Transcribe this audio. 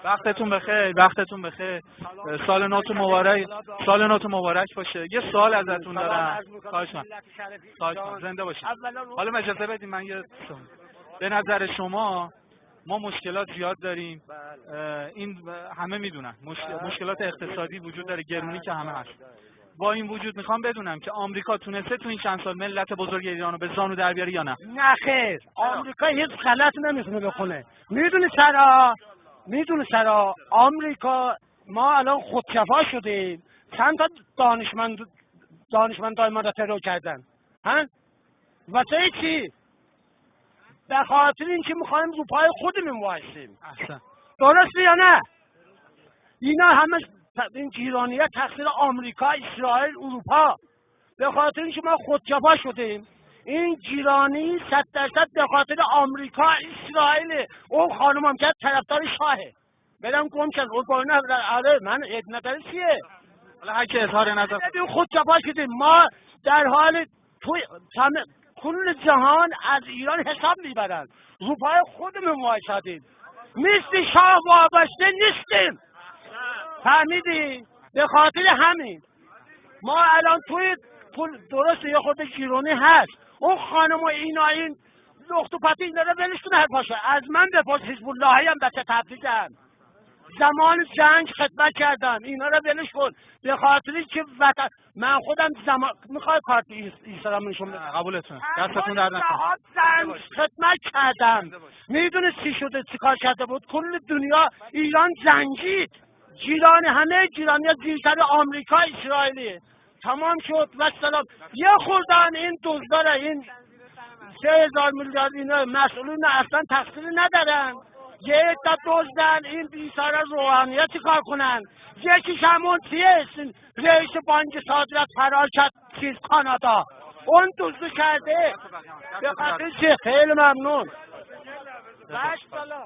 وقتتون بخیر، وقتتون بخیر. سال نوتون مبارک، سال نوتون مبارک باشه. یه سوال ازتون دارم. خواهش می‌کنم. زنده باشید. حالا اجازه بدید من یه به نظر شما ما مشکلات زیاد داریم. این همه میدونن. مشکلات اقتصادی وجود داره، گرونی که همه هست. با این وجود میخوام بدونم که آمریکا تونسته تو این چند سال ملت بزرگ ایرانو به زانو در بیاره یا نه؟ نه خیر. آمریکا هیچ غلطی نمیتونه بکنه. میدونی چرا آمریکا ما الان خودکفا شدیم. چند تا دانشمندای ما رو ترور کردن. ها؟ واسه چی؟ به خاطر اینکه میخوایم رو پای خودمون وایسیم. درسته یا نه؟ اینا همه این گیرانیه تقصیر آمریکا، اسرائیل، اروپا. به خاطر اینکه ما خودکفا شدیم. این گیرانی 100% به خاطر آمریکا، اسرائیل. اون خانم هم که طرفدار شاهه. برم گم کن. اون آره من نظر چیه؟ حالا هر کی اظهار نظر خودکفا شدیم. ما در حال کل جهان از ایران حساب میبرن. رو پای خودمون وایسادیم. مثل شاه وابسته نیستیم. فهمیدی؟ به خاطر همین ما الان توی درست یه خود گیرونی هست. اون خانم و اینا این لخت و پتی اینا رو ولش کنه. هر پاشه از من بپرس، حزب اللهی هم بچه تبریزم، زمان جنگ خدمت کردم. اینا رو ولش کن. به خاطری که من خودم میخوای کارت ایستادم نشون بدم. قبولتون. دستتون درد نکنه. جنگ خدمت کردم. میدونه چی شده، چی کار کرده بود؟ کل دنیا ایران جنگید. همه گیرانی ها زیرتر آمریکا، اسرائیلی. تمام شد و سلام. یه خوردن این دزدار این 3000 میلیارد اینا مسئولین اصلا تقصیری ندارن. یه عده دزدن این بیچاره روحانیت چی کار کنن؟ یکیش همون چیه؟ رئیس بانک صادرات فرار کرد کانادا. اون دزدی کرده. به خاطر چی؟ خیلی ممنون.